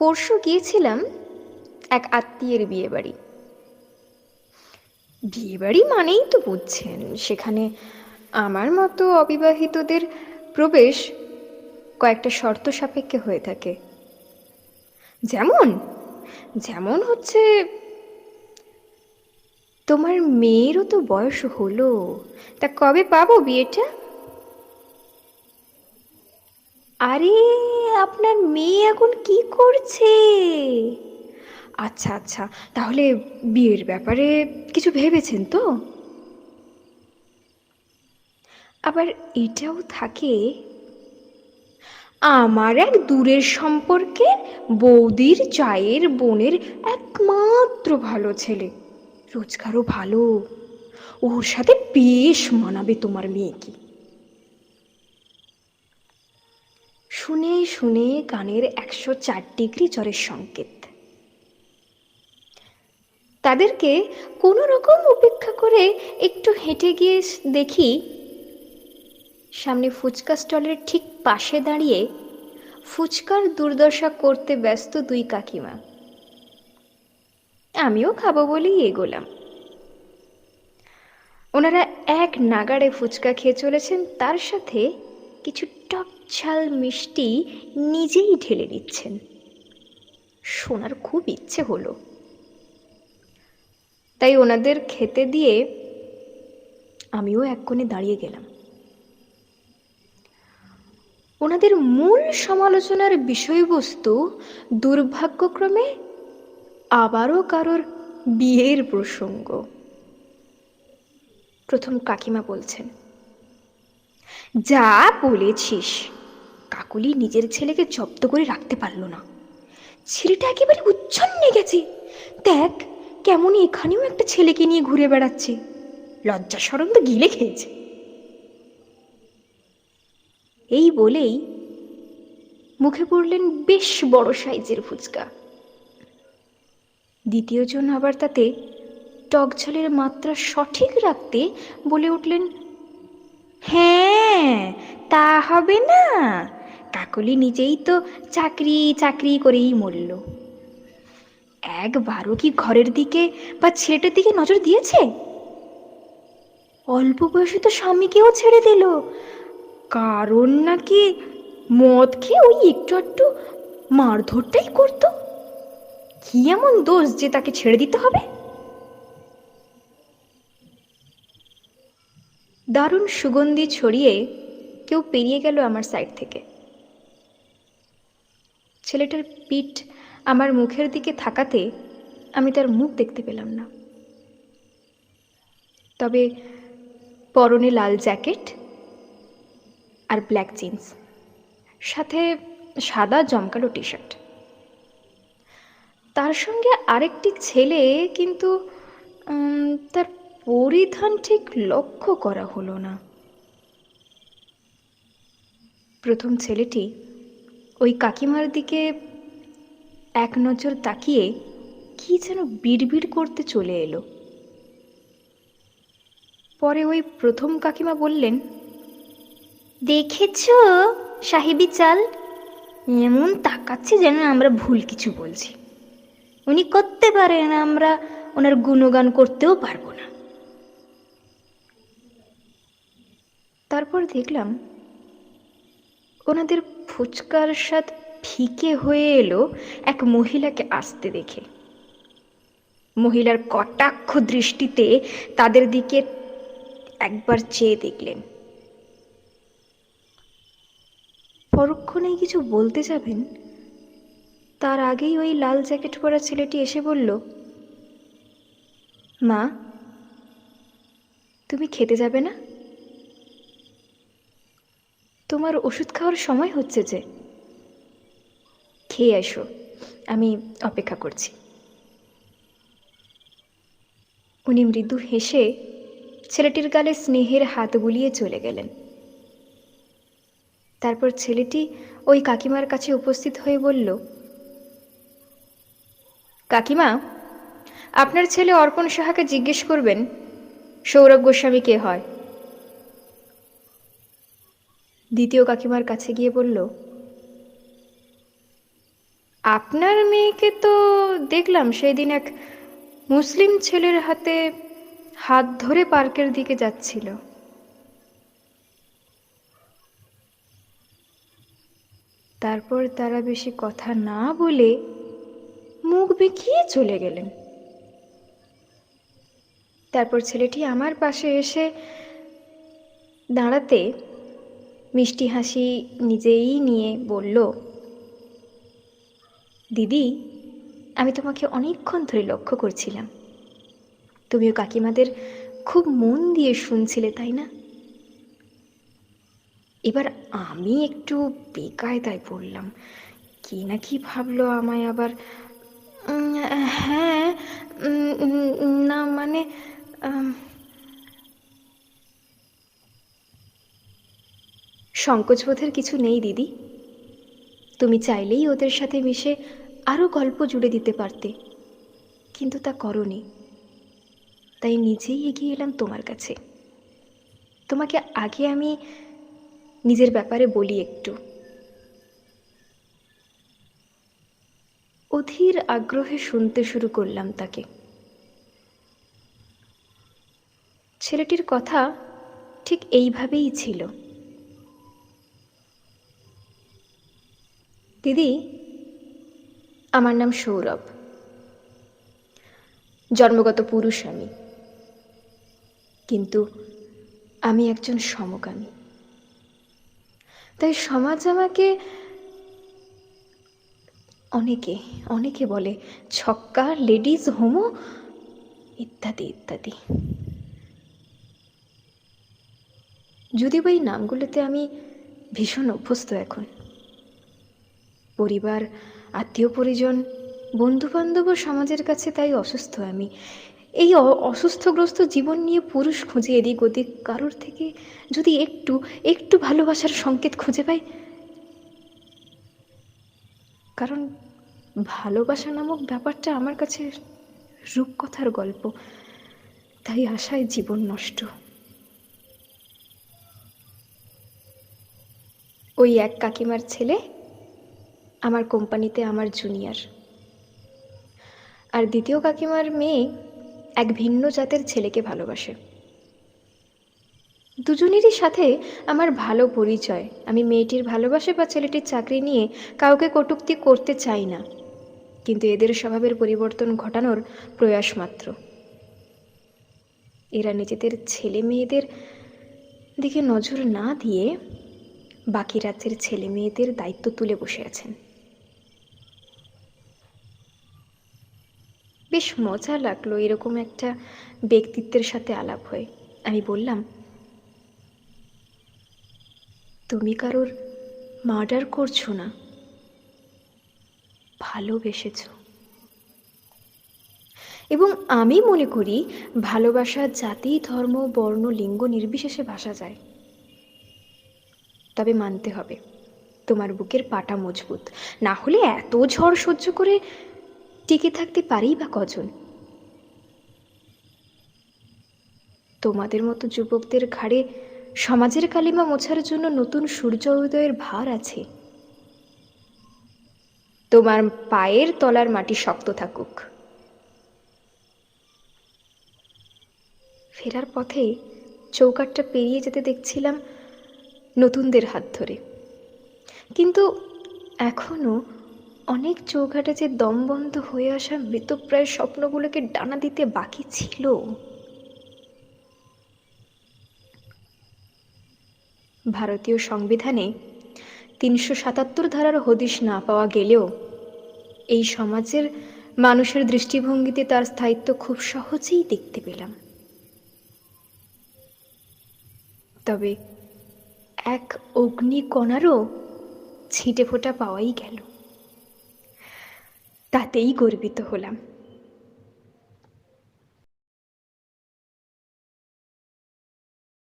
পরশু গিয়েছিলাম এক আত্মীয়ের বিয়েবাড়ি। বিয়েবাড়ি মানেই তো বুঝছেন, সেখানে আমার মতো অবিবাহিতদের প্রবেশ কয়েকটা শর্ত সাপেক্ষে হয়ে থাকে। যেমন যেমন হচ্ছে, তোমার মেয়েরও তো বয়স হলো, তা কবে পাবো বিয়েটা? আরে, আপনার মেয়ে এখন কি করছে? আচ্ছা আচ্ছা, তাহলে বিয়ের ব্যাপারে কিছু ভেবেছেন তো? আবার এটাও থাকে, আমার এক দূরের সম্পর্কের বৌদির চায়ের বোনের একমাত্র ভালো ছেলে, রোজগারও ভালো, ওর সাথে বেশ মানাবে তোমার মেয়েকে। শুনে শুনে কানের 104 ডিগ্রি জ্বরের সংকেত। তাদেরকে কোনো রকম উপেক্ষা করে একটু হেঁটে গিয়ে দেখি, সামনে ফুচকা স্টলের ঠিক পাশে দাঁড়িয়ে ফুচকার দুর্দশা করতে ব্যস্ত দুই কাকিমা। আমিও খাবো বলেই এগোলাম। ওনারা এক নাগাড়ে ফুচকা খেয়ে চলেছেন, তার সাথে কিছু টক ঝাল মিষ্টি নিজেই ঢেলে নিচ্ছেন। শোনার খুব ইচ্ছে হলো, তাই ওনাদের খেতে দিয়ে আমিও এক কোণে দাঁড়িয়ে গেলাম। ওনাদের মূল সমালোচনার বিষয়বস্তু দুর্ভাগ্যক্রমে আবারও কারোর বিয়ের প্রসঙ্গ। প্রথম কাকিমা বলছেন, যা বলেছিস, কাকুলি নিজের ছেলেকে জব্দ করে রাখতে পারল না। ছেলেটা একেবারে উচ্ছন্নে গেছে। দেখ, কেমন এখানেও একটা ছেলেকে নিয়ে ঘুরে বেড়াচ্ছে, লজ্জা শরম তো গিলে খেয়েছে। এই বলেই মুখে পড়লেন বেশ বড় সাইজের ফুচকা। দ্বিতীয় জন আবার তাতে টক ঝালের মাত্রা সঠিক রাখতে বলে উঠলেন, হ্যাঁ, তা হবে না, কাকলি নিজেই তো চাকরি চাকরি করেই মরল। একবারও কি ঘরের দিকে বা ছেলেটার দিকে নজর দিয়েছে? অল্প বয়সে তো স্বামীকেও ছেড়ে দিল, কারণ নাকি মদ খেয়ে ওই একটু একটু মারধরটাই করতো। কি এমন দোষ যে তাকে ছেড়ে দিতে হবে? দারুণ সুগন্ধি ছড়িয়ে কেউ পেরিয়ে গেল আমার সাইড থেকে। ছেলেটার পিঠ আমার মুখের দিকে থাকাতে আমি তার মুখ দেখতে পেলাম না, তবে পরনে লাল জ্যাকেট আর ব্ল্যাক জিন্স, সাথে সাদা জমকালো টি শার্ট। তার সঙ্গে আরেকটি ছেলে, কিন্তু তার পরিধান ঠিক লক্ষ্য করা হলো না। প্রথম ছেলেটি ওই কাকিমার দিকে এক নজর তাকিয়ে কি যেন বিড়বিড় করতে চলে এলো। পরে ওই প্রথম কাকিমা বললেন, দেখেছ সাহেবি চাল, এমন তাকাচ্ছে যেন আমরা ভুল কিছু বলছি। উনি করতে পারেন, আমরা ওনার গুণগান করতেও পারবো না। তারপর দেখলাম ওনাদের ফুচকার স্বাদ ফিকে হয়ে এলো এক মহিলাকে আসতে দেখে। মহিলার কটাক্ষ দৃষ্টিতে তাদের দিকে একবার চেয়ে দেখলেন। পরক্ষণেই কিছু বলতে যাবেন, তার আগেই ওই লাল জ্যাকেট পরা ছেলেটি এসে বলল, মা, তুমি খেতে যাবে না? তোমার ওষুধ খাওয়ার সময় হচ্ছে যে, খেয়ে এসো, আমি অপেক্ষা করছি। উনি মৃদু হেসে ছেলেটির গালে স্নেহের হাত বুলিয়ে চলে গেলেন। তারপর ছেলেটি ওই কাকিমার কাছে উপস্থিত হয়ে বলল, কাকিমা, আপনার ছেলে অর্পণ সাহাকে জিজ্ঞেস করবেন সৌরভ গোস্বামী কে হয়। দ্বিতীয় কাকিমার কাছে গিয়ে বলল, আপনার মেয়েকে তো দেখলাম সেই দিন এক মুসলিম ছেলের হাতে হাত ধরে পার্কের দিকে যাচ্ছিল। তারপর তারা বেশি কথা না বলে মুখ বেঁকিয়ে চলে গেলেন। তারপর ছেলেটি আমার পাশে এসে দাঁড়াতে মিষ্টি হাসি নিজেই নিয়ে বলল, দিদি, আমি তোমাকে অনেকক্ষণ ধরে লক্ষ্য করছিলাম। তুমিও কাকিমাদের খুব মন দিয়ে শুনছিলে, তাই না? এবার আমি একটু বেকায়দায় পড়লাম। কি না কি ভাবলো আমায় আবার। হ্যাঁ, না মানে সংকোচবোধের কিছু নেই দিদি। তুমি চাইলেই ওদের সাথে মিশে আরও গল্প জুড়ে দিতে পারতে, কিন্তু তা করোনি। তাই নিজেই এগিয়ে এলাম তোমার কাছে। তোমাকে আগে আমি নিজের ব্যাপারে বলি একটু। অধীর আগ্রহে শুনতে শুরু করলাম তাকে। ছেলেটির কথা ঠিক এইভাবেই ছিল। দিদি, আমার নাম সৌরভ। জন্মগত পুরুষ আমি, কিন্তু আমি একজন সমকামী। তাই সমাজ আমাকে অনেকে অনেকে বলে ছক্কা, লেডিজ হোমো ইত্যাদি ইত্যাদি। যদিও এই নামগুলোতে আমি ভীষণ অভ্যস্ত এখন। পরিবার, আত্মীয় পরিজন, বন্ধুবান্ধব ও সমাজের কাছে তাই অসুস্থ আমি। এই অসুস্থগ্রস্ত জীবন নিয়ে পুরুষ খুঁজে এদিক ওদিক কারোর থেকে যদি একটু একটু ভালোবাসার সংকেত খুঁজে পাই। কারণ ভালোবাসা নামক ব্যাপারটা আমার কাছে রূপকথার গল্প, তাই আশায় জীবন নষ্ট। ওই এক কাকিমার ছেলে আমার কোম্পানিতে আমার জুনিয়র, আর দ্বিতীয় কাকিমার মেয়ে এক ভিন্ন জাতের ছেলেকে ভালোবাসে। দুজনেরই সাথে আমার ভালো পরিচয়। আমি মেয়েটির ভালোবাসা বা ছেলেটির চাকরি নিয়ে কাউকে কটূক্তি করতে চাই না, কিন্তু এদের স্বভাবের পরিবর্তন ঘটানোর প্রয়াস মাত্র। এরা নিজেদের ছেলে মেয়েদের দিকে নজর না দিয়ে বাকি রাজ্যের ছেলে মেয়েদের দায়িত্ব তুলে বসে আছেন। বেশ মজা লাগলো এরকম একটা ব্যক্তিত্বের সাথে আলাপ হয়ে। আমি বললাম, তুমি কারোর মার্ডার করছো না, ভালোবেসেছ। এবং আমি মনে করি ভালোবাসা জাতি, ধর্ম, বর্ণ, লিঙ্গ নির্বিশেষে বাসা যায়। তবে মানতে হবে তোমার বুকের পাটা মজবুত, না হলে এত ঝড় সহ্য করে টিকে থাকতে পারি বা কজন? তোমাদের মতো যুবকদের ঘাড়ে সমাজের কালিমা মোছার জন্য নতুন সূর্য উদয়ের ভার আছে। তোমার পায়ের তলার মাটি শক্ত থাকুক। ফেরার পথে চৌকাঠটা পেরিয়ে যেতে দেখছিলাম নতুনদের হাত ধরে, কিন্তু এখনো অনেক চৌঘাটে যে দম বন্ধ হয়ে আসা মৃতপ্রায় স্বপ্নগুলোকে ডানা দিতে বাকি ছিল। ভারতীয় সংবিধানে ৩৭৭ ধারার হদিশ না পাওয়া গেলেও এই সমাজের মানুষের দৃষ্টিভঙ্গিতে তার স্থায়িত্ব খুব সহজেই দেখতে পেলাম। তবে এক অগ্নিকণারও ছিটে ফোঁটা পাওয়াই গেল, তাতেই গর্বিত হলাম।